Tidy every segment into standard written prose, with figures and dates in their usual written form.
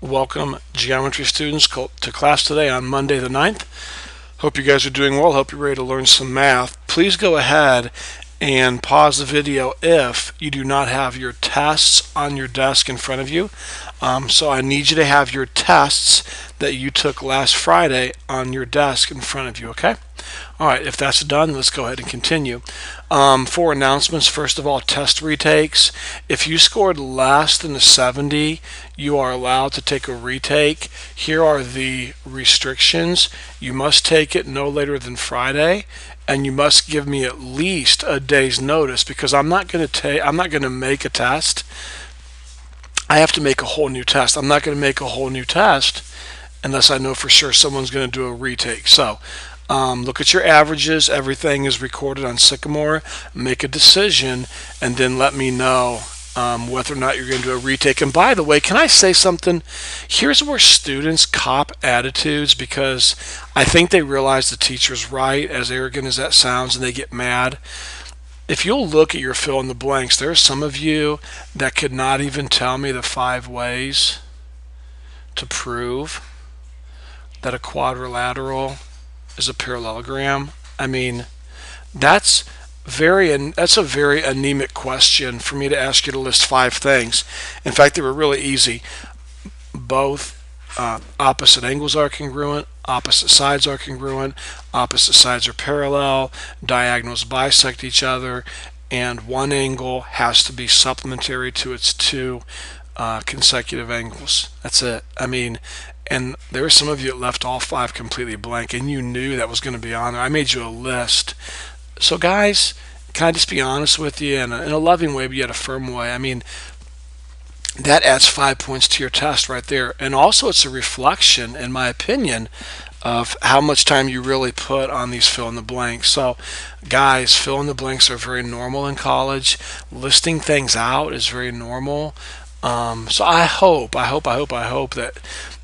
Welcome, geometry students, to class today on Monday the 9th. Hope you guys are doing well. Hope you're ready to learn some math. Please go ahead and pause the video if you do not have your tests on your desk in front of you. So I need you to have your tests that you took last Friday on your desk in front of you, okay? All right, if that's done, let's go ahead and continue. 4 announcements. First of all, test retakes. If you scored less than a 70, you are allowed to take a retake. Here are the restrictions. You must take it no later than Friday, and you must give me at least a day's notice, because I'm not going to make a test. I have to make a whole new test. I'm not going to make a whole new test unless I know for sure someone's going to do a retake. So look at your averages. Everything is recorded on Sycamore. Make a decision and then let me know whether or not you're going to do a retake. And by the way, can I say something? Here's where students cop attitudes, because I think they realize the teacher's right, as arrogant as that sounds, and they get mad. If you'll look at your fill in the blanks, there are some of you that could not even tell me the 5 ways to prove that a quadrilateral is a parallelogram. I mean, that's a very anemic question for me to ask you to list 5 things. In fact, they were really easy. Both opposite angles are congruent, opposite sides are congruent, opposite sides are parallel, diagonals bisect each other, and one angle has to be supplementary to its 2 consecutive angles. That's it. I mean, and there were some of you that left all 5 completely blank, and you knew that was going to be on there. I made you a list. So guys, can I just be honest with you in a loving way, but yet a firm way? I mean, that adds 5 points to your test right there. And also it's a reflection, in my opinion, of how much time you really put on these fill in the blanks. So guys, fill in the blanks are very normal in college. Listing things out is very normal. So I hope that,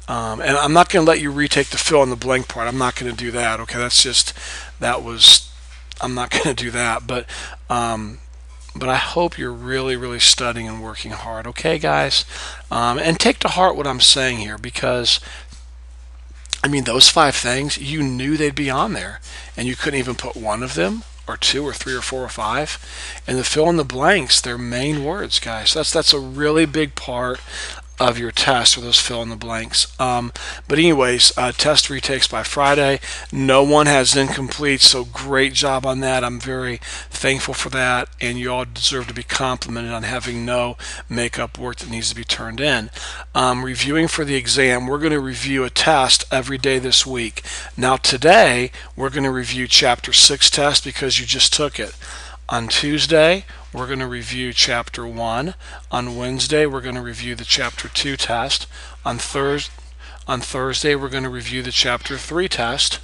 and I'm not going to let you retake the fill in the blank part. I'm not going to do that. Okay, I'm not going to do that. But I hope you're really studying and working hard. Okay, guys, and take to heart what I'm saying here, because I mean, those 5 things, you knew they'd be on there, and you couldn't even put one of them, or 2 or 3 or 4 or 5. And the fill in the blanks, they're main words, guys. That's a really big part of your test, or those fill in the blanks. But anyways, test retakes by Friday. No one has incomplete, so great job on that. I'm very thankful for that, and you all deserve to be complimented on having no makeup work that needs to be turned in. Reviewing for the exam, we're going to review a test every day this week. Now today, we're going to review Chapter 6 test because you just took it. On Tuesday, we're going to review Chapter 1. On Wednesday, we're going to review the Chapter 2 test. On Thursday, we're going to review the Chapter 3 test.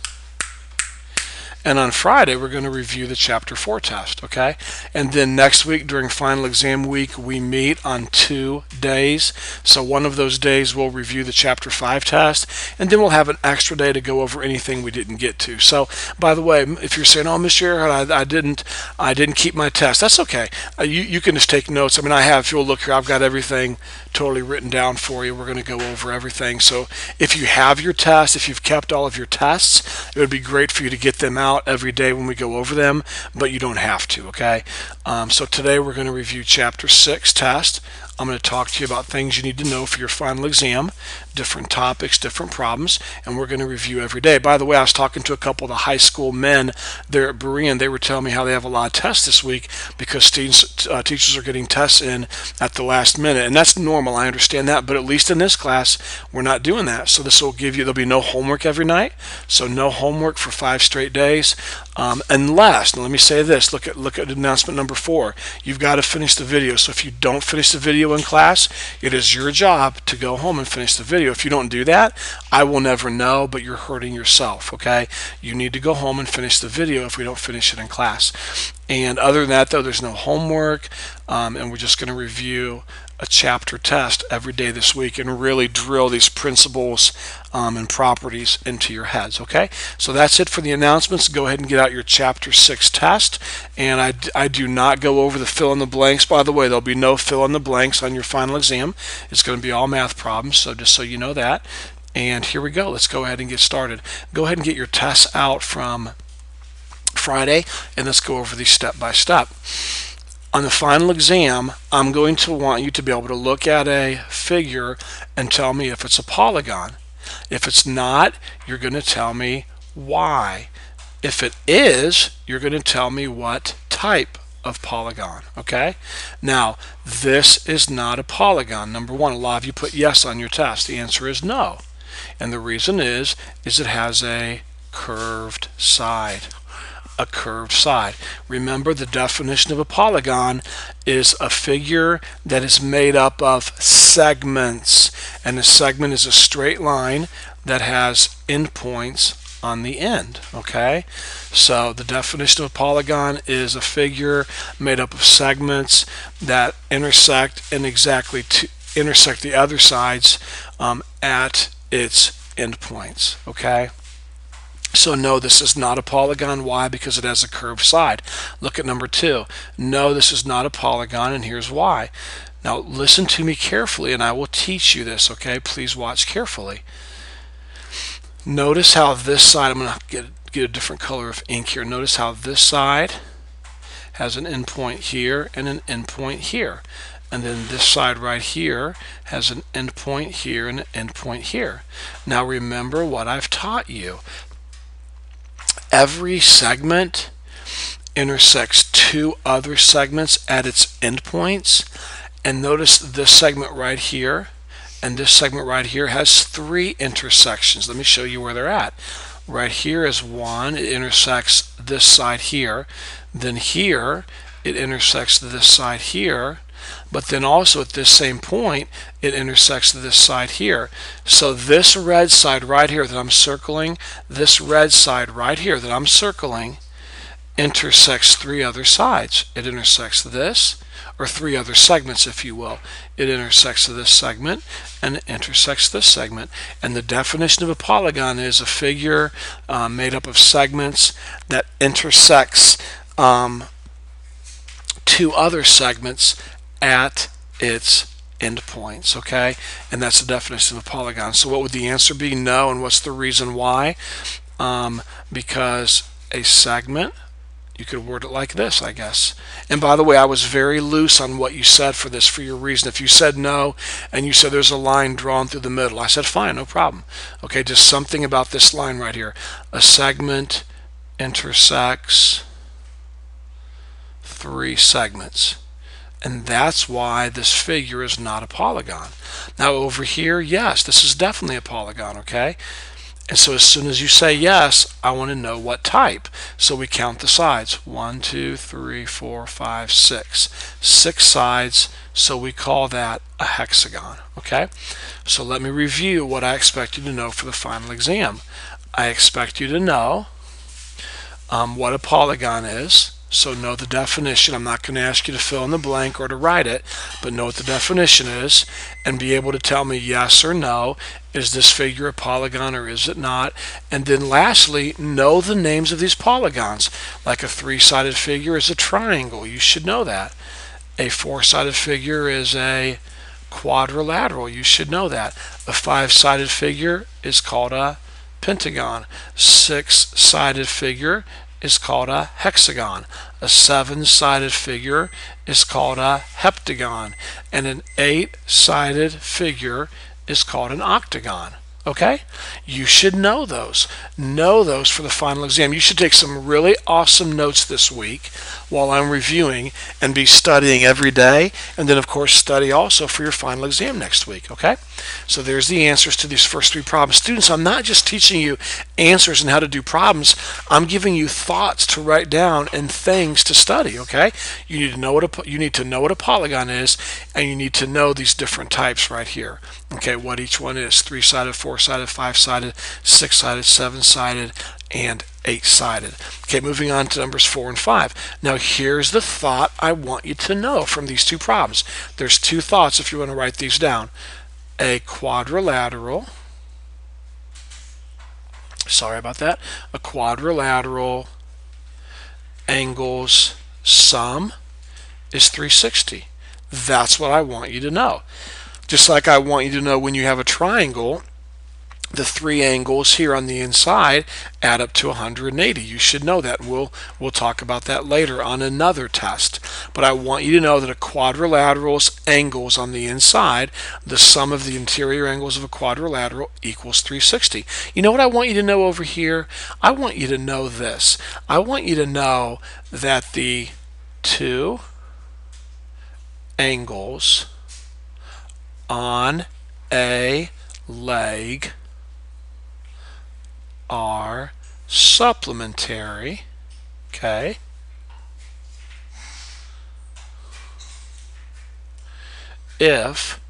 And on Friday, we're going to review the Chapter 4 test, okay? And then next week, during final exam week, we meet on 2 days. So one of those days, we'll review the Chapter 5 test, and then we'll have an extra day to go over anything we didn't get to. So, by the way, if you're saying, oh, Mr. Earhart, I didn't keep my test, that's okay. You can just take notes. I mean, if you'll look here, I've got everything totally written down for you. We're going to go over everything. So if you have your tests, if you've kept all of your tests, it would be great for you to get them out every day when we go over them, but you don't have to, okay? So today we're going to review Chapter 6 test. I'm going to talk to you about things you need to know for your final exam, different topics, different problems, and we're going to review every day. By the way, I was talking to a couple of the high school men there at Berean. They were telling me how they have a lot of tests this week because students, teachers are getting tests in at the last minute, and that's normal. I understand that, but at least in this class, we're not doing that. So this will there'll be no homework every night, so no homework for 5 straight days. Unless, now let me say this, look at announcement number 4. You've got to finish the video. So if you don't finish the video in class, it is your job to go home and finish the video. If you don't do that, I will never know, but you're hurting yourself, okay? You need to go home and finish the video if we don't finish it in class. And other than that, though, there's no homework. and we're just going to review a chapter test every day this week and really drill these principles and properties into your heads. Okay, so that's it for the announcements. Go ahead and get out your chapter 6 test, and I do not go over the fill in the blanks. By the way, there'll be no fill in the blanks on your final exam. It's going to be all math problems, so just so you know that. And here we go. Let's go ahead and get started. Go ahead and get your tests out from Friday, and let's go over these step by step. On the final exam, I'm going to want you to be able to look at a figure and tell me if it's a polygon. If it's not, you're going to tell me why. If it is, you're going to tell me what type of polygon. Okay? Now, this is not a polygon. Number one, a lot of you put yes on your test. The answer is no. And the reason is it has a curved side. A curved side. Remember, the definition of a polygon is a figure that is made up of segments, and a segment is a straight line that has endpoints on the end. Okay, so the definition of a polygon is a figure made up of segments that intersect and exactly intersect the other sides at its endpoints. Okay. So no, this is not a polygon. Why? Because it has a curved side. Look at number 2. No, this is not a polygon, and here's why. Now listen to me carefully, and I will teach you this, okay? Please watch carefully. Notice how this side, I'm going to get a different color of ink here. Notice how this side has an endpoint here and an endpoint here. And then this side right here has an endpoint here and an endpoint here. Now remember what I've taught you. Every segment intersects 2 other segments at its endpoints, and notice this segment right here and this segment right here has 3 intersections. Let me show you where they're at. Right here is 1. It intersects this side here. Then here it intersects this side here. But then also at this same point, it intersects this side here. So this red side right here that I'm circling, this red side right here that I'm circling, intersects 3 other sides. It intersects this, or 3 other segments, if you will. It intersects this segment, and it intersects this segment. And the definition of a polygon is a figure made up of segments that intersects 2 other segments at its endpoints. Okay, and that's the definition of a polygon. So what would the answer be? No. And what's the reason why? Because a segment, you could word it like this, I guess. And by the way, I was very loose on what you said for this for your reason. If you said no and you said there's a line drawn through the middle, I said fine, no problem. Okay, just something about this line right here. A segment intersects 3 segments. And that's why this figure is not a polygon. Now over here, yes, this is definitely a polygon, okay? And so as soon as you say yes, I want to know what type. So we count the sides. 1, 2, 3, 4, 5, 6. 6 sides, so we call that a hexagon, okay? So let me review what I expect you to know for the final exam. I expect you to know what a polygon is. So know the definition. I'm not going to ask you to fill in the blank or to write it, but know what the definition is and be able to tell me yes or no. Is this figure a polygon or is it not? And then lastly, know the names of these polygons. Like a 3-sided figure is a triangle. You should know that. A 4-sided figure is a quadrilateral. You should know that. A 5-sided figure is called a pentagon. 6-sided figure is called a hexagon. A 7-sided figure is called a heptagon. And an 8-sided figure is called an octagon. Okay? You should know those. Know those for the final exam. You should take some really awesome notes this week while I'm reviewing and be studying every day. And then, of course, study also for your final exam next week. Okay? So there's the answers to these first 3 problems. Students, I'm not just teaching you answers and how to do problems. I'm giving you thoughts to write down and things to study. Okay? You need to know what a polygon is, and you need to know these different types right here. Okay, what each one is: 3-sided, 4-sided, 4-sided, 5-sided, 6-sided, 7-sided, and 8-sided. Okay, moving on to numbers 4 and 5. Now here's the thought I want you to know from these two problems. There's two thoughts if you want to write these down. A quadrilateral, sorry about that, a quadrilateral angles sum is 360. That's what I want you to know. Just like I want you to know when you have a triangle, the three angles here on the inside add up to 180. You should know that. We'll talk about that later on another test. But I want you to know that a quadrilateral's angles on the inside, the sum of the interior angles of a quadrilateral equals 360. You know what I want you to know over here? I want you to know this. I want you to know that the two angles on a leg are supplementary, okay, if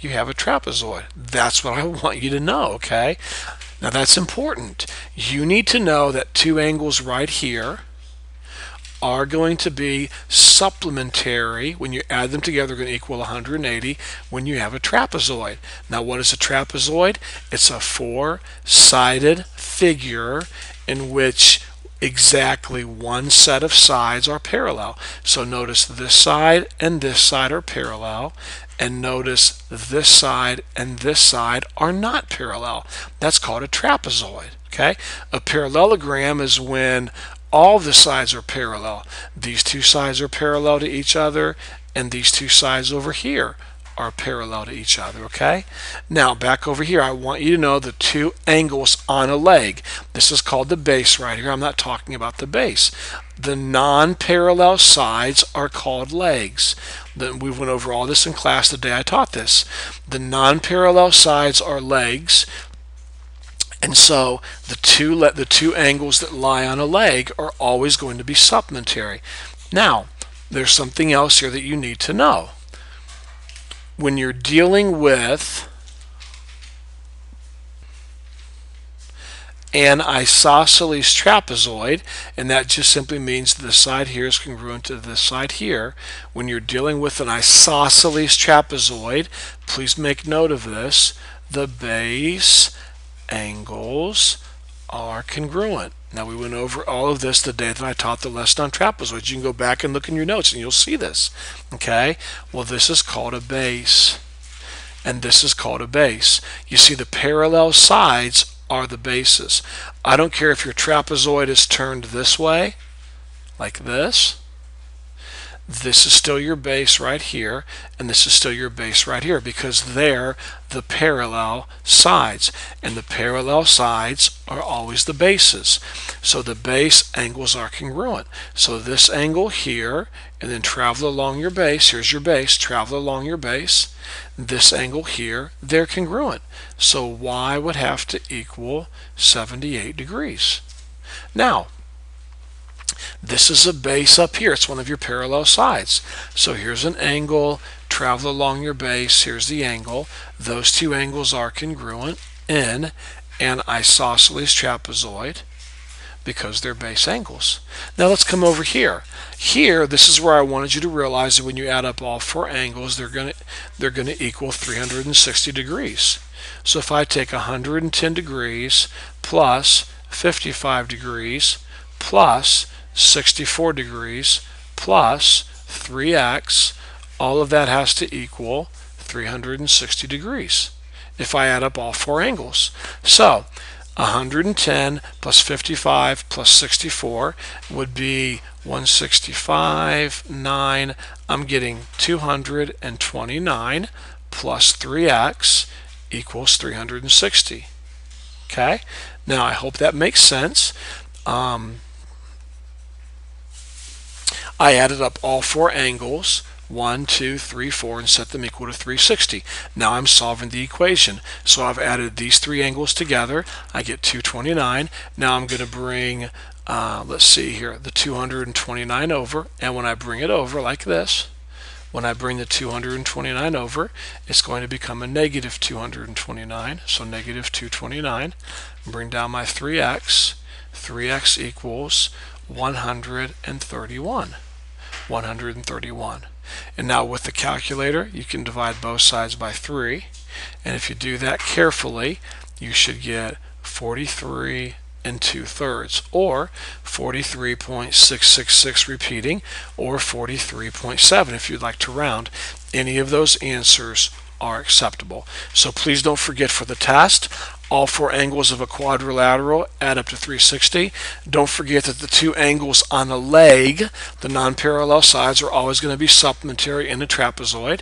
you have a trapezoid. That's what I want you to know, okay? Now that's important. You need to know that two angles right here are going to be supplementary. When you add them together, they're going to equal 180 when you have a trapezoid. Now what is a trapezoid? It's a four-sided figure in which exactly one set of sides are parallel. So notice this side and this side are parallel, and notice this side and this side are not parallel. That's called a trapezoid. Okay? A parallelogram is when all the sides are parallel. These two sides are parallel to each other, and these two sides over here are parallel to each other, okay? Now, back over here, I want you to know the two angles on a leg. This is called the base right here. I'm not talking about the base. The non-parallel sides are called legs. We went over all this in class the day I taught this. The non-parallel sides are legs. And so the two angles that lie on a leg are always going to be supplementary. Now, there's something else here that you need to know. When you're dealing with an isosceles trapezoid, and that just simply means this side here is congruent to this side here. When you're dealing with an isosceles trapezoid, please make note of this, the base angles are congruent. Now we went over all of this the day that I taught the lesson on trapezoids. You can go back and look in your notes and you'll see this. Okay? Well, this is called a base, and this is called a base. You see, the parallel sides are the bases. I don't care if your trapezoid is turned this way, like this. This is still your base right here, and this is still your base right here, because they're the parallel sides, and the parallel sides are always the bases. So the base angles are congruent. So this angle here, and then travel along your base, here's your base, travel along your base, this angle here, they're congruent. So y would have to equal 78 degrees. Now, this is a base up here. It's one of your parallel sides. So here's an angle, travel along your base, here's the angle. Those two angles are congruent in an isosceles trapezoid because they're base angles. Now let's come over here. Here, this is where I wanted you to realize that when you add up all four angles, they're going to equal 360 degrees. So if I take 110 degrees plus 55 degrees plus 64 degrees plus 3x, all of that has to equal 360 degrees if I add up all four angles. So 110 plus 55 plus 64 would be 165, 9. I'm getting 229 plus 3x equals 360. Okay? Now I hope that makes sense. I added up all four angles, 1, 2, 3, 4, and set them equal to 360. Now I'm solving the equation. So I've added these three angles together. I get 229. Now I'm going to bring, let's see here, the 229 over. And when I bring it over like this, When I bring the 229 over, it's going to become a negative 229, so negative 229. Bring down my 3x. 3x equals 131. 131. And now with the calculator, you can divide both sides by 3. And if you do that carefully, you should get 43 2/3, or 43.666 repeating, or 43.7 if you'd like to round. Any of those answers are acceptable. So please don't forget for the test, all four angles of a quadrilateral add up to 360. Don't forget that the two angles on the leg, the non-parallel sides, are always going to be supplementary in a trapezoid.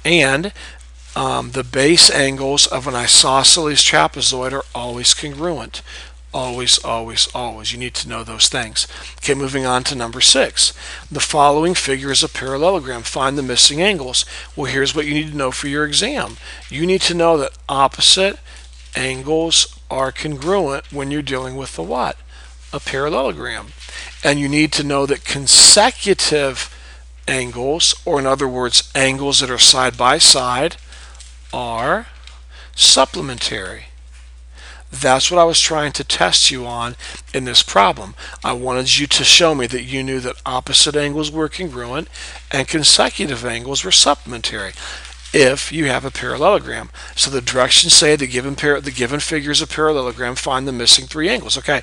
And the base angles of an isosceles trapezoid are always congruent. Always, always, always. You need to know those things. Okay, moving on to number 6. The following figure is a parallelogram. Find the missing angles. Well, here's what you need to know for your exam. You need to know that opposite angles are congruent when you're dealing with the what? A parallelogram. And you need to know that consecutive angles, or in other words, angles that are side by side, are supplementary. That's what I was trying to test you on in this problem. I wanted you to show me that you knew that opposite angles were congruent and consecutive angles were supplementary if you have a parallelogram. So the directions say the given figure is a parallelogram, find the missing 3 angles. Okay,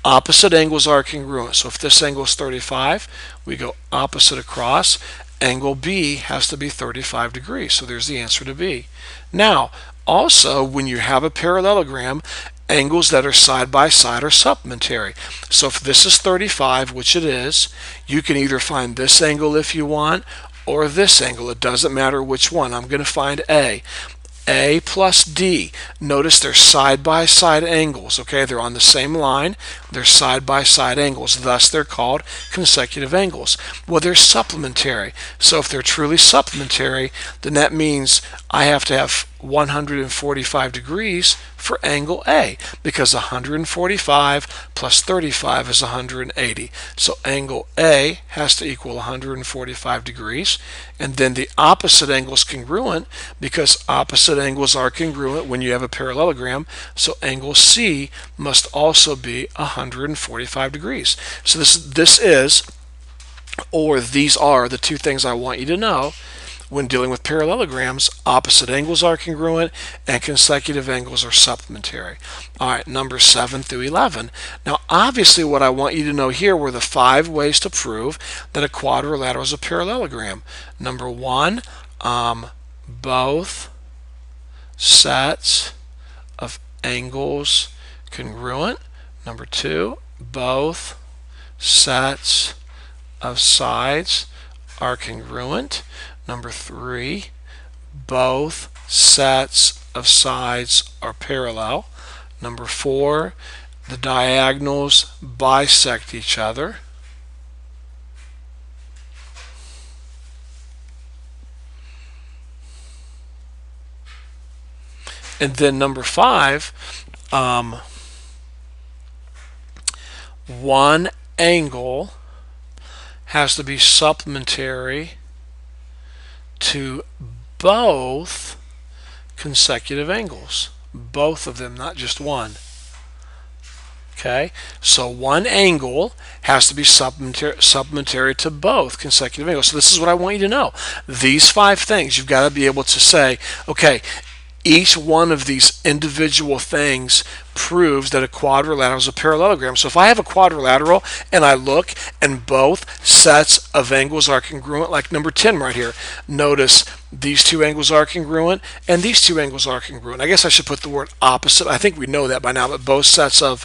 opposite angles are congruent. So if this angle is 35, we go opposite across. Angle B has to be 35 degrees. So there's the answer to B. Now, also, when you have a parallelogram, angles that are side by side are supplementary. So if this is 35, which it is, you can either find this angle if you want, or this angle. It doesn't matter which one. I'm going to find A. A plus D. Notice they're side-by-side angles. Okay, they're on the same line. They're side-by-side angles. Thus, they're called consecutive angles. Well, they're supplementary. So if they're truly supplementary, then that means I have to have 145 degrees for angle A, because 145 plus 35 is 180. So angle A has to equal 145 degrees. And then the opposite angle is congruent, because opposite angles are congruent when you have a parallelogram. So angle C must also be 145 degrees. So this is, or these are the two things I want you to know when dealing with parallelograms. Opposite angles are congruent and consecutive angles are supplementary. All right, numbers 7 through 11. Now, obviously, what I want you to know here were the 5 ways to prove that a quadrilateral is a parallelogram. Number 1, both sets of angles congruent. Number 2, both sets of sides are congruent. Number 3, both sets of sides are parallel. Number 4, the diagonals bisect each other. And then number 5, one angle has to be supplementary to both consecutive angles. Both of them, not just one. Okay, so one angle has to be supplementary to both consecutive angles. So this is what I want you to know. These 5 things, you've got to be able to say, okay, each one of these individual things proves that a quadrilateral is a parallelogram. So if I have a quadrilateral and I look and both sets of angles are congruent, like number 10 right here, notice these 2 angles are congruent and these 2 angles are congruent. I guess I should put the word opposite. I think we know that by now, but both sets of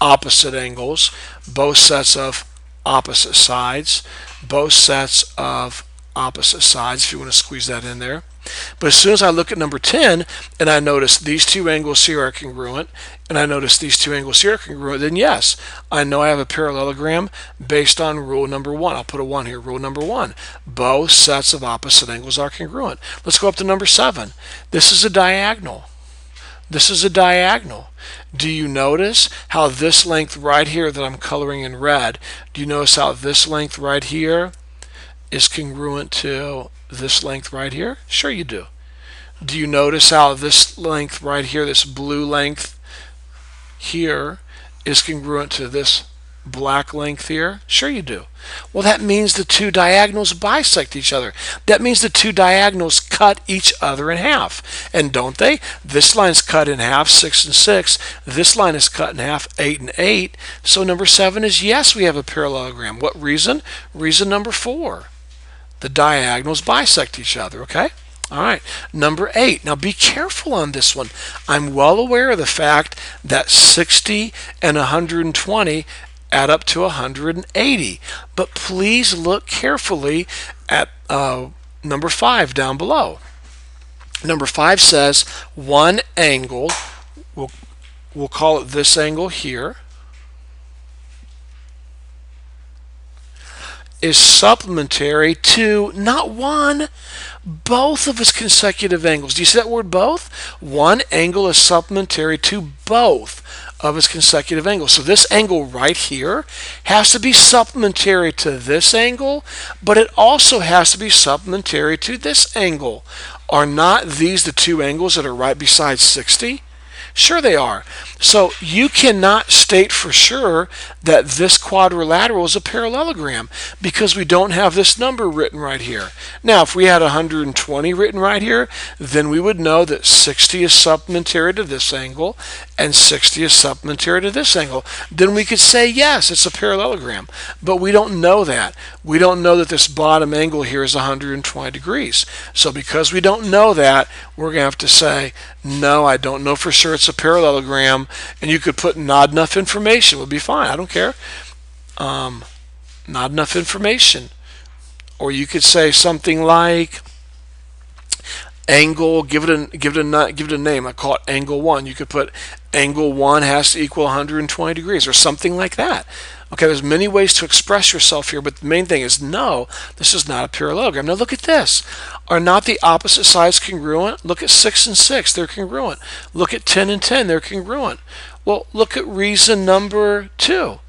opposite angles, both sets of opposite sides, both sets of opposite sides, if you want to squeeze that in there. But as soon as I look at number 10 and I notice these 2 angles here are congruent and I notice these 2 angles here are congruent, then yes, I know I have a parallelogram based on rule number 1. I'll put a 1 here. Rule number 1. Both sets of opposite angles are congruent. Let's go up to number 7. This is a diagonal. This is a diagonal. Do you notice how this length right here that I'm coloring in red, do you notice how this length right here is congruent to this length right here? Sure you do. Do you notice how this length right here, this blue length here, is congruent to this black length here? Sure you do. Well, that means the two diagonals bisect each other. That means the two diagonals cut each other in half. And don't they? This line's cut in half, 6 and 6. This line is cut in half, 8 and 8. So number 7 is yes, we have a parallelogram. What reason? Reason number 4. The diagonals bisect each other, okay? All right, number 8. Now be careful on this one. I'm well aware of the fact that 60 and 120 add up to 180. But please look carefully at number 5 down below. Number 5 says one angle, we'll call it this angle here, is supplementary to not one, both of its consecutive angles. Do you see that word both? One angle is supplementary to both of its consecutive angles. So this angle right here has to be supplementary to this angle, but it also has to be supplementary to this angle. Are not these the two angles that are right beside 60? Sure they are. So you cannot state for sure that this quadrilateral is a parallelogram because we don't have this number written right here. Now, if we had 120 written right here, then we would know that 60 is supplementary to this angle and 60 is supplementary to this angle. Then we could say, yes, it's a parallelogram. But we don't know that. We don't know that this bottom angle here is 120 degrees. So because we don't know that, we're going to have to say, no, I don't know for sure it's a parallelogram. And you could put not enough information. It would be fine. I don't care. Not enough information. Or you could say something like angle, give it a name. I call it angle 1. You could put angle 1 has to equal 120 degrees or something like that. Okay, there's many ways to express yourself here, but the main thing is no, this is not a parallelogram. Now look at this. Are not the opposite sides congruent? Look at 6 and 6, they're congruent. Look at 10 and 10, they're congruent. Well, look at reason number 2.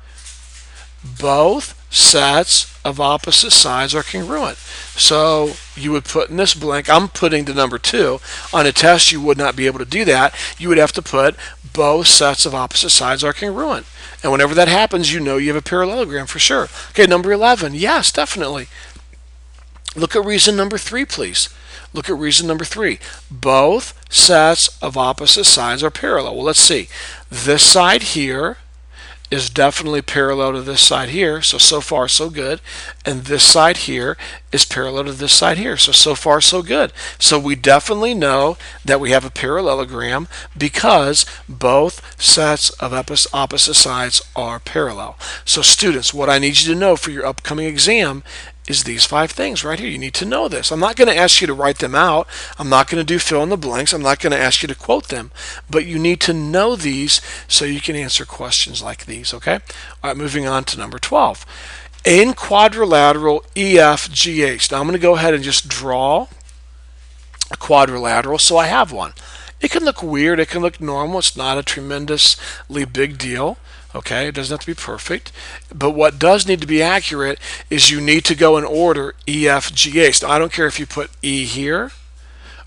Both sets of opposite sides are congruent. So you would put in this blank, I'm putting the number 2. On a test, you would not be able to do that. You would have to put both sets of opposite sides are congruent. And whenever that happens, you know you have a parallelogram for sure. Okay, number 11. Yes, definitely. Look at reason number 3, please. Look at reason number 3. Both sets of opposite sides are parallel. Well, let's see. This side here is definitely parallel to this side here, so far so good. And this side here is parallel to this side here, so far so good. So we definitely know that we have a parallelogram because both sets of opposite sides are parallel. So students, what I need you to know for your upcoming exam is these 5 things right here. You need to know this. I'm not going to ask you to write them out. I'm not going to do fill in the blanks. I'm not going to ask you to quote them. But you need to know these so you can answer questions like these, okay? All right, moving on to number 12. In quadrilateral EFGH. Now I'm going to go ahead and just draw a quadrilateral so I have one. It can look weird. It can look normal. It's not a tremendously big deal. Okay, it doesn't have to be perfect, but what does need to be accurate is you need to go in order E, F, G, H. Now, I don't care if you put E here,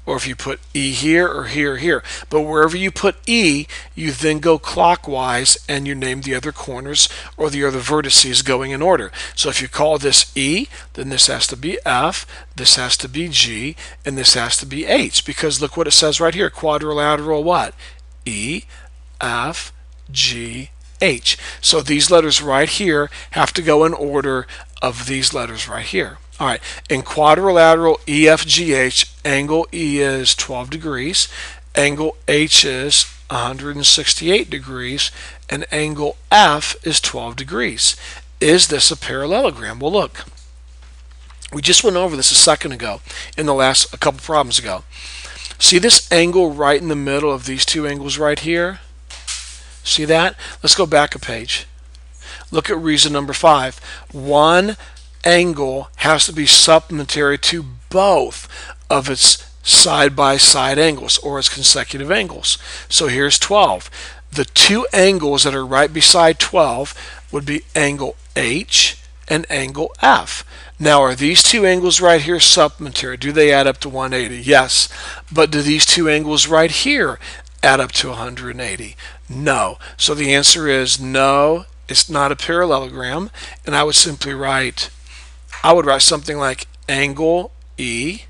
or if you put E here, or here, or here, but wherever you put E, you then go clockwise and you name the other corners or the other vertices going in order. So if you call this E, then this has to be F, this has to be G, and this has to be H, because look what it says right here, quadrilateral what? E, F, G, H. So these letters right here have to go in order of these letters right here. All right, in quadrilateral EFGH, angle E is 12 degrees, angle H is 168 degrees, and angle F is 12 degrees. Is this a parallelogram? Well, look, we just went over this a second ago in a couple problems ago. See this angle right in the middle of these two angles right here? See that? Let's go back a page. Look at reason number 5. One angle has to be supplementary to both of its side-by-side angles or its consecutive angles. So here's 12. The two angles that are right beside 12 would be angle H and angle F. Now, are these two angles right here supplementary? Do they add up to 180? Yes. But do these two angles right here add up to 180? No. So the answer is no, it's not a parallelogram. And I would simply write, something like angle E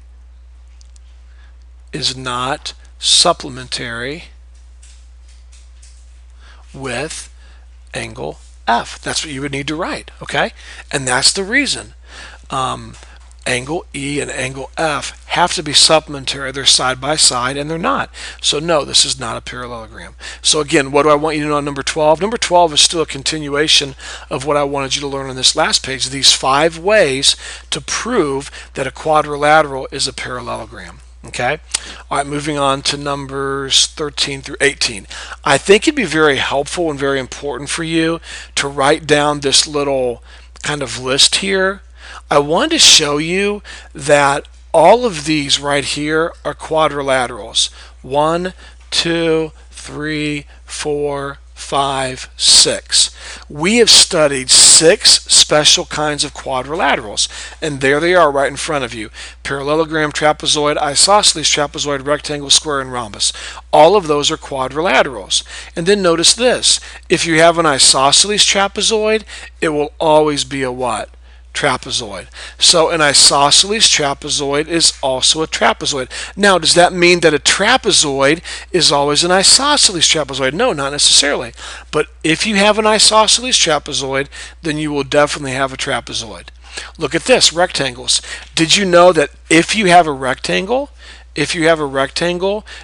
is not supplementary with angle F. That's what you would need to write, okay? And that's the reason. Angle E and angle F have to be supplementary. They're side by side, and they're not. So no, this is not a parallelogram. So again, what do I want you to know on number 12? Number 12 is still a continuation of what I wanted you to learn on this last page, these 5 ways to prove that a quadrilateral is a parallelogram. Okay? All right, moving on to numbers 13 through 18. I think it'd be very helpful and very important for you to write down this little kind of list here. I wanted to show you that all of these right here are quadrilaterals. 1, 2, 3, 4, 5, 6. We have studied 6 special kinds of quadrilaterals, and there they are right in front of you. Parallelogram, trapezoid, isosceles, trapezoid, rectangle, square, and rhombus. All of those are quadrilaterals. And then notice this. If you have an isosceles trapezoid, it will always be a what? Trapezoid. So an isosceles trapezoid is also a trapezoid. Now, does that mean that a trapezoid is always an isosceles trapezoid? No, not necessarily. But if you have an isosceles trapezoid, then you will definitely have a trapezoid. Look at this, rectangles. Did you know that if you have a rectangle,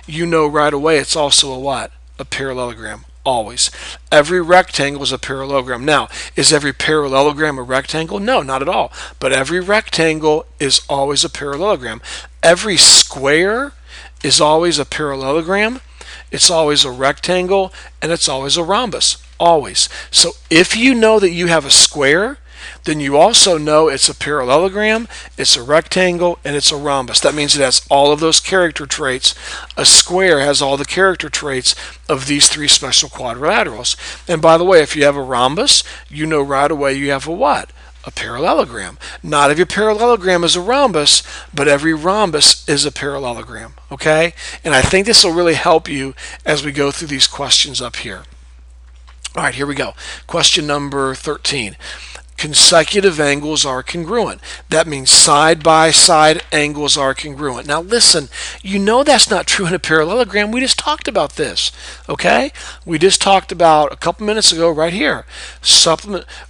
you know right away it's also a what? A parallelogram. Always. Every rectangle is a parallelogram. Now, is every parallelogram a rectangle? No, not at all. But every rectangle is always a parallelogram. Every square is always a parallelogram. It's always a rectangle, and it's always a rhombus. Always. So if you know that you have a square, then you also know it's a parallelogram, it's a rectangle, and it's a rhombus. That means it has all of those character traits. A square has all the character traits of these 3 special quadrilaterals. And by the way, if you have a rhombus, you know right away you have a what? A parallelogram. Not every parallelogram is a rhombus, but every rhombus is a parallelogram. Okay? And I think this will really help you as we go through these questions up here. All right, here we go. Question number 13. Consecutive angles are congruent. That means side-by-side angles are congruent. Now listen, you know that's not true in a parallelogram. We just talked about this, okay? We just talked about a couple minutes ago right here.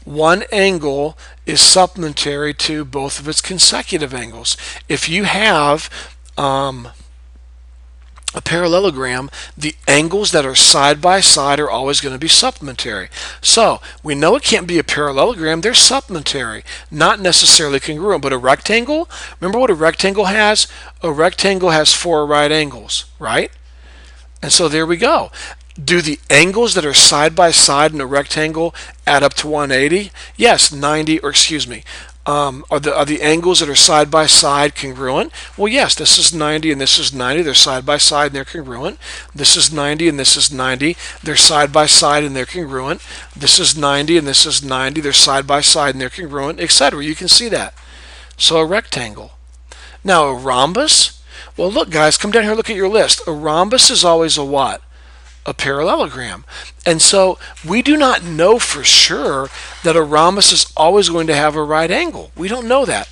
One angle is supplementary to both of its consecutive angles. If you have a parallelogram, the angles that are side by side are always going to be supplementary. So we know it can't be a parallelogram. They're supplementary, not necessarily congruent. But a rectangle, remember what a rectangle has? A rectangle has 4 right angles, right? And so there we go. Do the angles that are side by side in a rectangle add up to 180? Yes, 90, or excuse me. Are the angles that are side by side congruent? Well, yes, this is 90 and this is 90. They're side by side and they're congruent. This is 90 and this is 90. They're side by side and they're congruent. This is 90 and this is 90. They're side by side and they're congruent, etc. You can see that. So a rectangle. Now a rhombus. Well, look, guys, come down here and look at your list. A rhombus is always a what? A parallelogram. And so we do not know for sure that a rhombus is always going to have a right angle. We don't know that.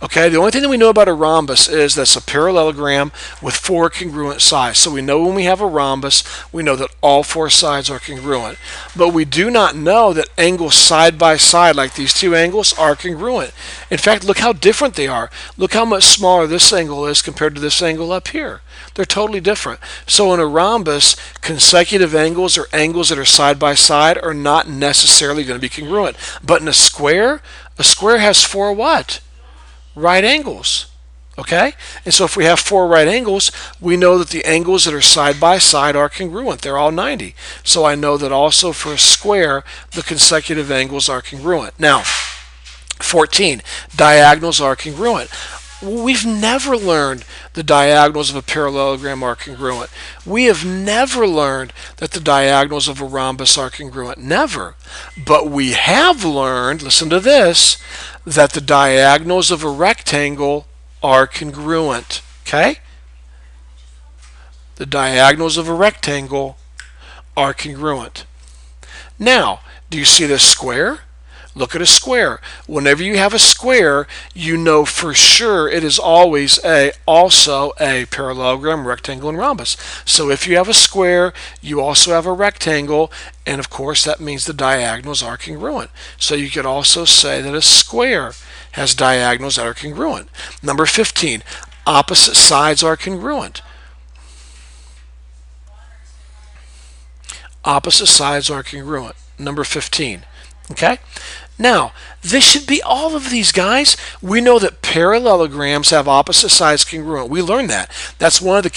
Okay, the only thing that we know about a rhombus is that's a parallelogram with 4 congruent sides. So we know when we have a rhombus, we know that all 4 sides are congruent. But we do not know that angles side by side, like these 2 angles, are congruent. In fact, look how different they are. Look how much smaller this angle is compared to this angle up here. They're totally different. So in a rhombus, consecutive angles or angles that are side by side are not necessarily going to be congruent. But in a square has 4 what? Right angles. Okay? And so if we have 4 right angles, we know that the angles that are side by side are congruent. They're all 90. So I know that also for a square, the consecutive angles are congruent. Now, 14, diagonals are congruent. We've never learned the diagonals of a parallelogram are congruent. We have never learned that the diagonals of a rhombus are congruent. Never. But we have learned, listen to this, that the diagonals of a rectangle are congruent. Okay? The diagonals of a rectangle are congruent. Now, do you see this square? Look at a square. Whenever you have a square, you know for sure it is always also a parallelogram, rectangle, and rhombus. So if you have a square, you also have a rectangle, and of course that means the diagonals are congruent. So you could also say that a square has diagonals that are congruent. Number 15, opposite sides are congruent. Opposite sides are congruent. Number 15. Okay? Now, this should be all of these, guys. We know that parallelograms have opposite sides congruent. We learned that. That's one of the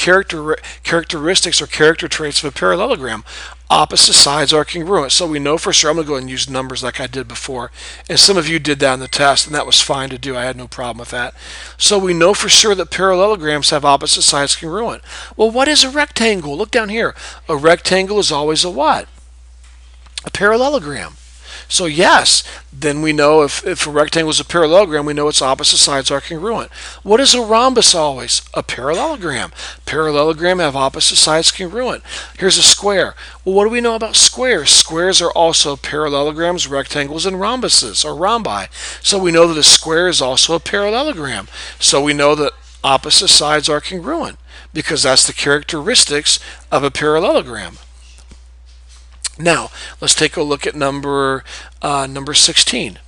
characteristics or character traits of a parallelogram. Opposite sides are congruent. So we know for sure. I'm going to go ahead and use numbers like I did before. And some of you did that in the test, and that was fine to do. I had no problem with that. So we know for sure that parallelograms have opposite sides congruent. Well, what is a rectangle? Look down here. A rectangle is always a what? A parallelogram. So yes, then we know if a rectangle is a parallelogram, we know its opposite sides are congruent. What is a rhombus always? A parallelogram. Parallelogram have opposite sides congruent. Here's a square. Well, what do we know about squares? Squares are also parallelograms, rectangles, and rhombuses, or rhombi. So we know that a square is also a parallelogram. So we know that opposite sides are congruent because that's the characteristics of a parallelogram. Now, let's take a look at number 16.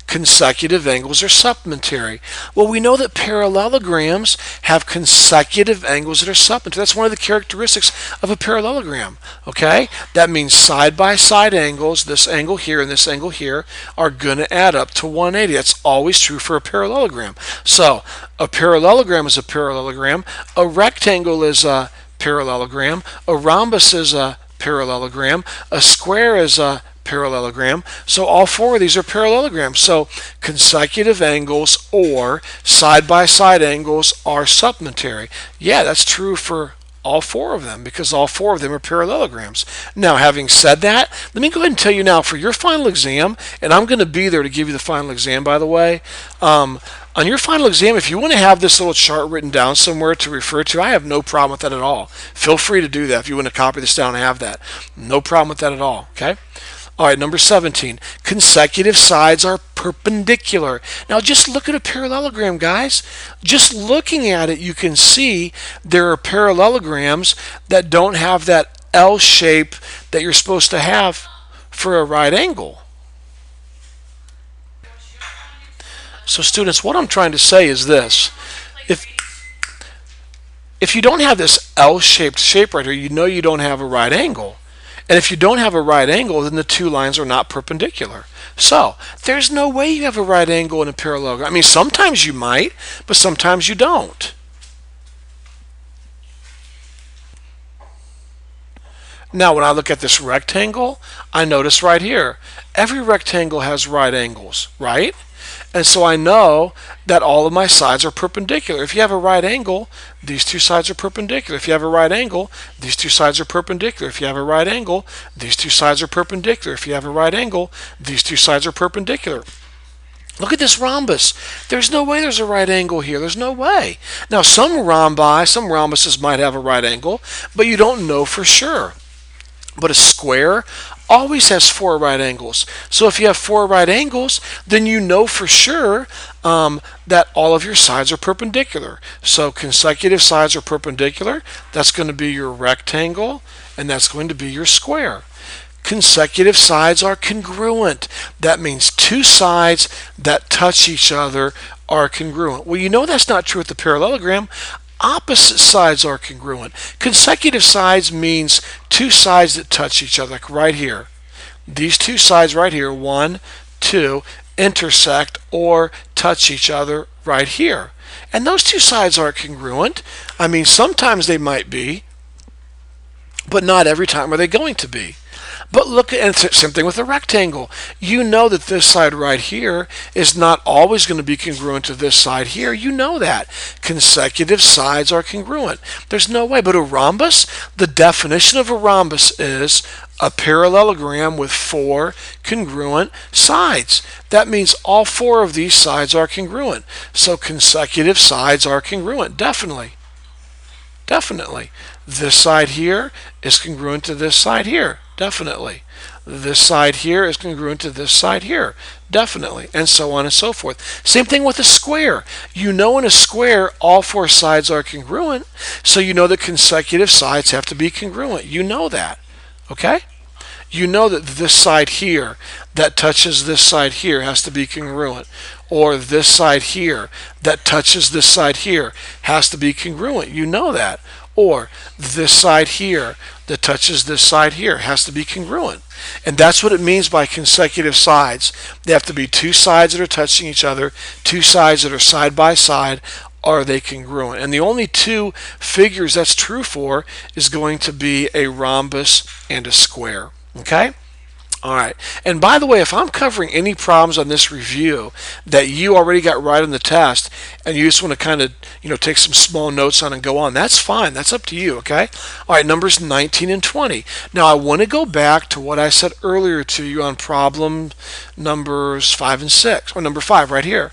Consecutive angles are supplementary. Well, we know that parallelograms have consecutive angles that are supplementary. That's one of the characteristics of a parallelogram. Okay? That means side-by-side angles, this angle here and this angle here, are going to add up to 180. That's always true for a parallelogram. So, a parallelogram is a parallelogram. A rectangle is a parallelogram. A rhombus is a parallelogram. A square is a parallelogram. So all four of these are parallelograms. So consecutive angles or side-by-side angles are supplementary. Yeah, that's true for all four of them because all four of them are parallelograms. Now, having said that, let me go ahead and tell you now for your final exam, and I'm going to be there to give you the final exam, by the way. On your final exam, if you want to have this little chart written down somewhere to refer to, I have no problem with that at all. Feel free to do that if you want to copy this down and have that. No problem with that at all, okay? All right, number 17. Consecutive sides are perpendicular. Now, just look at a parallelogram, guys. Just looking at it, you can see there are parallelograms that don't have that L shape that you're supposed to have for a right angle. So students, what I'm trying to say is this. If you don't have this L-shaped shape right here, you know you don't have a right angle. And if you don't have a right angle, then the two lines are not perpendicular. So there's no way you have a right angle in a parallelogram. I mean, sometimes you might, but sometimes you don't. Now, when I look at this rectangle, I notice right here, every rectangle has right angles, right? And so I know that all of my sides are perpendicular. If you have a right angle, these two sides are perpendicular. If you have a right angle, these two sides are perpendicular. If you have a right angle, these two sides are perpendicular. If you have a right angle, these two sides are perpendicular. Look at this rhombus. There's no way there's a right angle here. There's no way. Now, some rhombuses might have a right angle, but you don't know for sure. But a square always has four right angles. So if you have four right angles, then you know for sure that all of your sides are perpendicular. So consecutive sides are perpendicular. That's going to be your rectangle, and that's going to be your square. Consecutive sides are congruent. That means two sides that touch each other are congruent. Well, you know that's not true with the parallelogram. Opposite sides are congruent. Consecutive sides means two sides that touch each other, like right here. These two sides right here, 1, 2, intersect or touch each other right here. And those two sides aren't congruent. I mean, sometimes they might be, but not every time are they going to be. But look, and it's the same thing with a rectangle. You know that this side right here is not always going to be congruent to this side here. You know that. Consecutive sides are congruent. There's no way. But a rhombus, the definition of a rhombus is a parallelogram with 4 congruent sides. That means all 4 of these sides are congruent. So consecutive sides are congruent, definitely. Definitely. This side here is congruent to this side here, definitely. This side here is congruent to this side here, definitely, and so on and so forth. Same thing with a square. You know in a square all 4 sides are congruent, so you know that consecutive sides have to be congruent. You know that, okay? You know that this side here that touches this side here has to be congruent, or this side here that touches this side here has to be congruent. You know that. Or this side here that touches this side here has to be congruent. And that's what it means by consecutive sides. They have to be 2 sides that are touching each other, 2 sides that are side by side. Are they congruent? And the only 2 figures that's true for is going to be a rhombus and a square. Okay? All right. And by the way, if I'm covering any problems on this review that you already got right on the test and you just want to kind of, take some small notes on and go on, that's fine. That's up to you, okay? All right, numbers 19 and 20. Now, I want to go back to what I said earlier to you on problem numbers 5 and 6, or number 5 right here.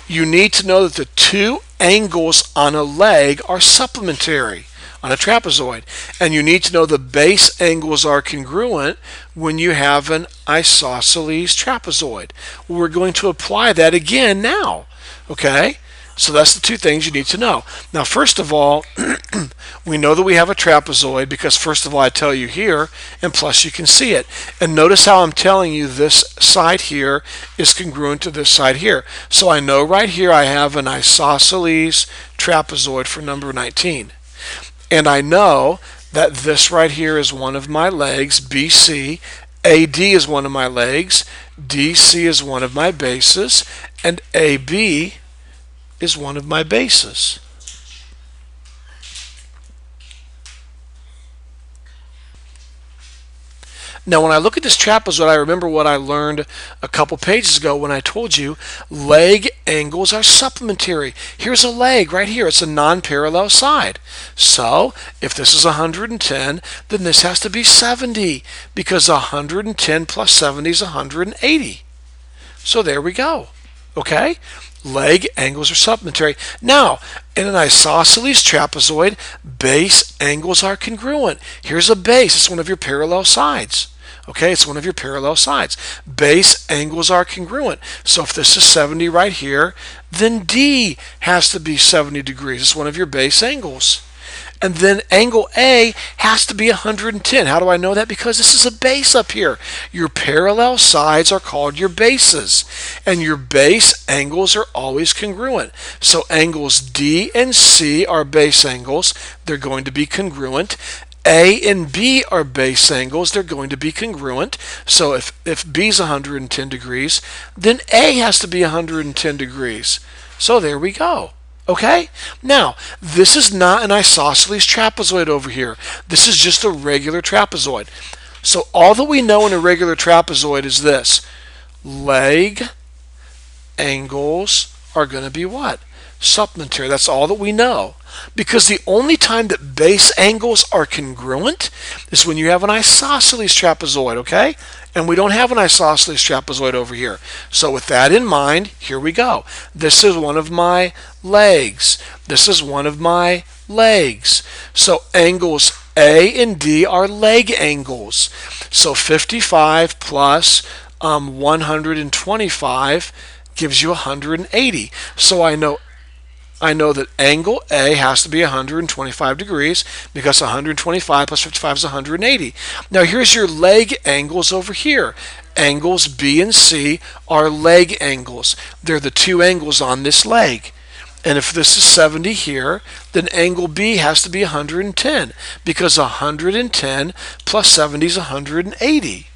You need to know that the 2 angles on a leg are supplementary on a trapezoid, and you need to know the base angles are congruent when you have an isosceles trapezoid. We're going to apply that again now, okay? So that's the 2 things you need to know. Now, first of all, we know that we have a trapezoid because first of all I tell you here, and plus you can see it. And notice how I'm telling you this side here is congruent to this side here. So I know right here I have an isosceles trapezoid for number 19. And I know that this right here is one of my legs, BC, AD is one of my legs, DC is one of my bases, and AB is one of my bases. Now, when I look at this trapezoid, I remember what I learned a couple pages ago when I told you leg angles are supplementary. Here's a leg right here. It's a non-parallel side. So, if this is 110, then this has to be 70 because 110 plus 70 is 180. So there we go. Okay? Leg angles are supplementary. Now, in an isosceles trapezoid, base angles are congruent. Here's a base. It's one of your parallel sides. Okay, it's one of your parallel sides. Base angles are congruent. So if this is 70 right here, then D has to be 70 degrees. It's one of your base angles. And then angle A has to be 110. How do I know that? Because this is a base up here. Your parallel sides are called your bases. And your base angles are always congruent. So angles D and C are base angles. They're going to be congruent. A and B are base angles. They're going to be congruent. So if B is 110 degrees, then A has to be 110 degrees. So there we go. Okay? Now, this is not an isosceles trapezoid over here. This is just a regular trapezoid. So all that we know in a regular trapezoid is this. Leg angles are going to be what? Supplementary. That's all that we know. Because the only time that base angles are congruent is when you have an isosceles trapezoid, okay? And we don't have an isosceles trapezoid over here. So with that in mind, here we go. This is one of my legs. This is one of my legs. So angles A and D are leg angles. So 55 plus 125 gives you 180. So I know that angle A has to be 125 degrees because 125 plus 55 is 180. Now here's your leg angles over here. Angles B and C are leg angles. They're the 2 angles on this leg. And if this is 70 here, then angle B has to be 110 because 110 plus 70 is 180.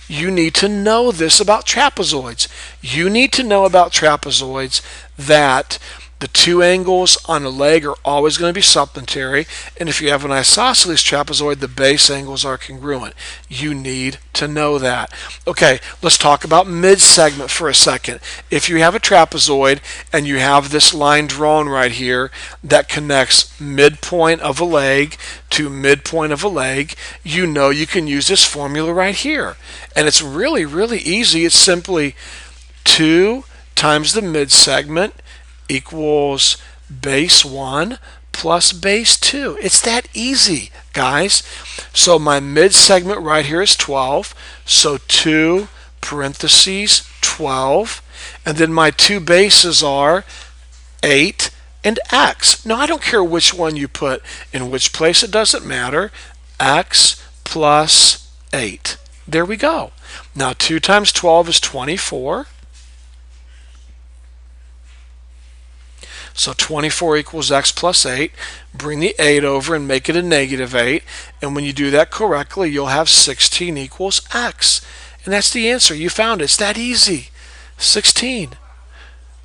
You need to know this about trapezoids. You need to know about trapezoids that The two angles on a leg are always going to be supplementary, and if you have an isosceles trapezoid, the base angles are congruent. You need to know that. Okay, let's talk about mid-segment for a second. If you have a trapezoid and you have this line drawn right here that connects midpoint of a leg to midpoint of a leg, you know you can use this formula right here. And it's really, really easy. It's simply 2 times the mid-segment equals base 1 plus base 2. It's that easy, guys. So my mid-segment right here is 12. So 2 parentheses 12. And then my two bases are 8 and x. Now I don't care which one you put in which place. It doesn't matter. X plus 8. There we go. Now 2 times 12 is 24. So 24 equals x plus 8. Bring the 8 over and make it a negative 8. And when you do that correctly, you'll have 16 equals x. And that's the answer. You found it. It's that easy. 16.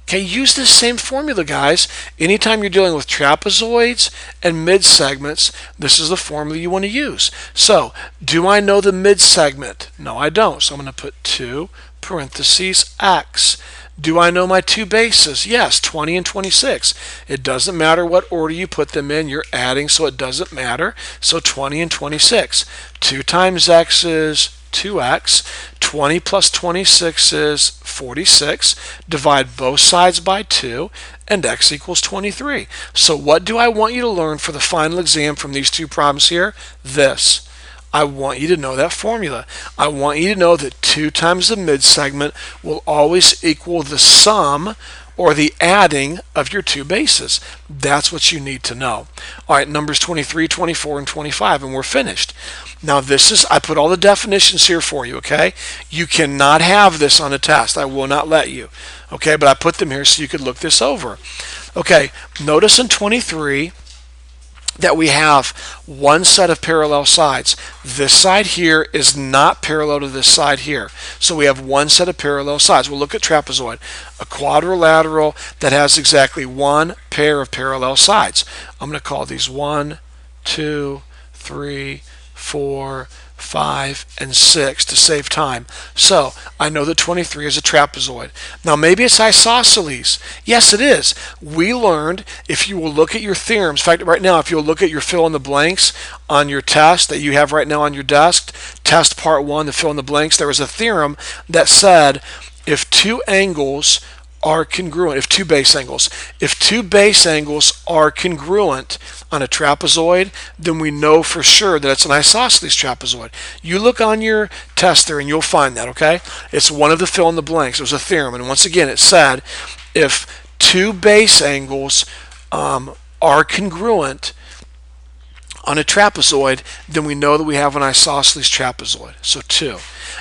Okay, use this same formula, guys. Anytime you're dealing with trapezoids and mid-segments, this is the formula you want to use. So, do I know the mid-segment? No, I don't. So I'm going to put 2 parentheses x. Do I know my two bases? Yes, 20 and 26. It doesn't matter what order you put them in. You're adding, so it doesn't matter. So 20 and 26. 2 times x is 2x. 20 plus 26 is 46. Divide both sides by 2, and x equals 23. So what do I want you to learn for the final exam from these two problems here? This. I want you to know that formula. I want you to know that 2 times the mid-segment will always equal the sum or the adding of your two bases. That's what you need to know. All right, numbers 23, 24, and 25, and we're finished. Now this is, I put all the definitions here for you, okay? You cannot have this on a test. I will not let you, okay? But I put them here so you could look this over. Okay, notice in 23, that we have one set of parallel sides. This side here is not parallel to this side here. So we have one set of parallel sides. We'll look at trapezoid, a quadrilateral that has exactly one pair of parallel sides. I'm going to call these 1, 2, 3, 4, 5, and 6 to save time. So I know that 23 is a trapezoid. Now maybe it's isosceles. Yes, it is. We learned, if you will look at your theorems, in fact right now if you'll look at your fill in the blanks on your test that you have right now on your desk, test part 1, the fill in the blanks, there was a theorem that said if two angles are congruent, if two base angles are congruent on a trapezoid, then we know for sure that it's an isosceles trapezoid. You look on your test there and you'll find that, okay? It's one of the fill in the blanks. It was a theorem, and once again it said if two base angles are congruent on a trapezoid, then we know that we have an isosceles trapezoid. So 2.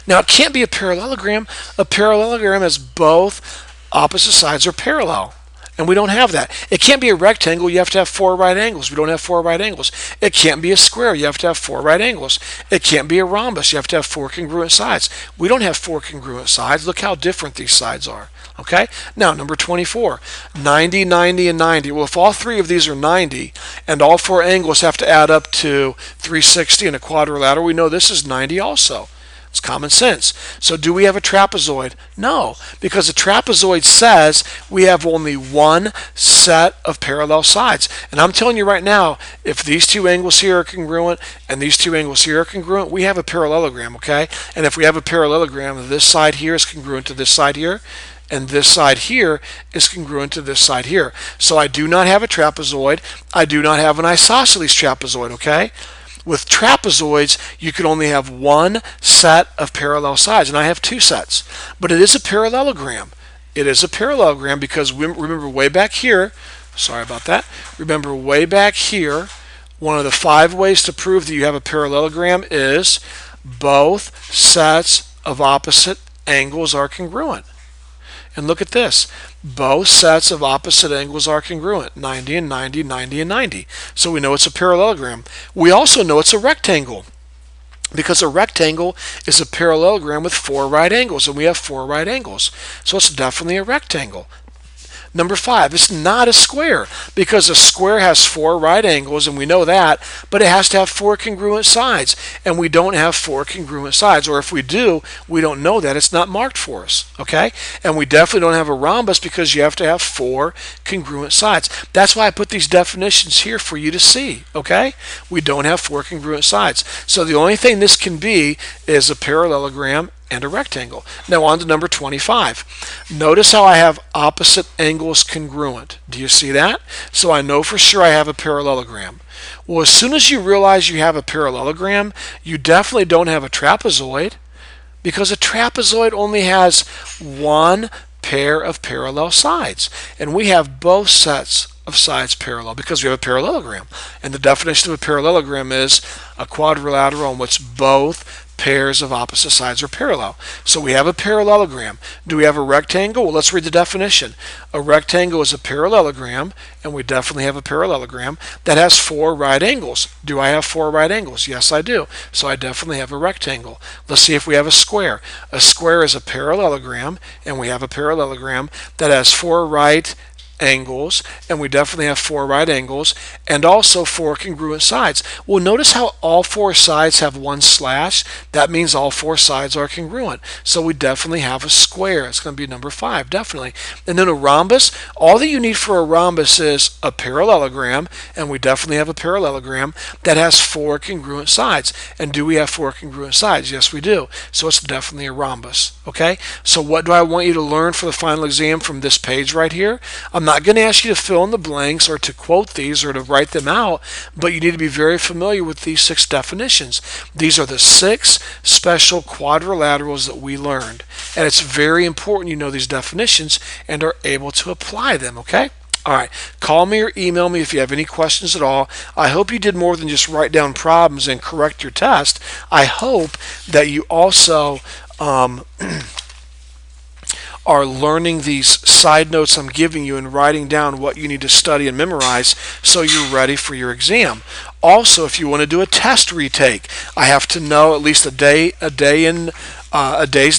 Now it can't be a parallelogram. A parallelogram has both opposite sides are parallel, and we don't have that. It can't be a rectangle. You have to have 4 right angles. We don't have 4 right angles. It can't be a square. You have to have 4 right angles. It can't be a rhombus. You have to have 4 congruent sides. We don't have 4 congruent sides. Look how different these sides are. Okay? Now, number 24, 90, 90, and 90. Well, if all 3 of these are 90, and all 4 angles have to add up to 360 in a quadrilateral, we know this is 90 also. It's common sense. So do we have a trapezoid? No, because a trapezoid says we have only one set of parallel sides. And I'm telling you right now, if these two angles here are congruent and these two angles here are congruent, we have a parallelogram, okay? And if we have a parallelogram, this side here is congruent to this side here, and this side here is congruent to this side here. So I do not have a trapezoid. I do not have an isosceles trapezoid, okay? With trapezoids, you can only have one set of parallel sides, and I have 2 sets. But it is a parallelogram. It is a parallelogram because remember way back here, sorry about that, remember way back here, one of the 5 ways to prove that you have a parallelogram is both sets of opposite angles are congruent. And look at this. Both sets of opposite angles are congruent. 90 and 90, 90 and 90. So we know it's a parallelogram. We also know it's a rectangle because a rectangle is a parallelogram with 4 right angles, and we have 4 right angles. So it's definitely a rectangle. Number 5, it's not a square because a square has 4 right angles, and we know that, but it has to have 4 congruent sides, and we don't have 4 congruent sides, or if we do, we don't know that. It's not marked for us, okay? And we definitely don't have a rhombus because you have to have 4 congruent sides. That's why I put these definitions here for you to see, okay? We don't have 4 congruent sides. So the only thing this can be is a parallelogram and a rectangle. Now on to number 25. Notice how I have opposite angles congruent. Do you see that? So I know for sure I have a parallelogram. Well, as soon as you realize you have a parallelogram, you definitely don't have a trapezoid, because a trapezoid only has one pair of parallel sides, and we have both sets of sides parallel because we have a parallelogram. And the definition of a parallelogram is a quadrilateral in which both pairs of opposite sides are parallel. So we have a parallelogram. Do we have a rectangle? Well, let's read the definition. A rectangle is a parallelogram, and we definitely have a parallelogram that has 4 right angles. Do I have 4 right angles? Yes, I do. So I definitely have a rectangle. Let's see if we have a square. A square is a parallelogram, and we have a parallelogram that has 4 right angles, and we definitely have 4 right angles, and also 4 congruent sides. Well, notice how all 4 sides have 1 slash. That means all 4 sides are congruent. So we definitely have a square. It's going to be number 5, definitely. And then a rhombus, all that you need for a rhombus is a parallelogram, and we definitely have a parallelogram that has 4 congruent sides. And do we have 4 congruent sides? Yes, we do. So it's definitely a rhombus. Okay? So what do I want you to learn for the final exam from this page right here? I'm not going to ask you to fill in the blanks or to quote these or to write them out, but you need to be very familiar with these 6 definitions. These are the 6 special quadrilaterals that we learned, and it's very important you know these definitions and are able to apply them, okay? All right, call me or email me if you have any questions at all. I hope you did more than just write down problems and correct your test. I hope that you also are learning these side notes I'm giving you and writing down what you need to study and memorize so you're ready for your exam. Also, if you want to do a test retake, I have to know at least a day's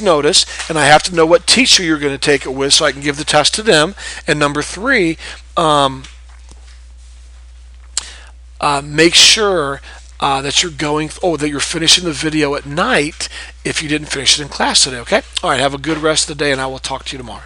notice, and I have to know what teacher you're going to take it with so I can give the test to them. And number 3, make sure that you're finishing the video at night if you didn't finish it in class today, okay? All right, have a good rest of the day, and I will talk to you tomorrow.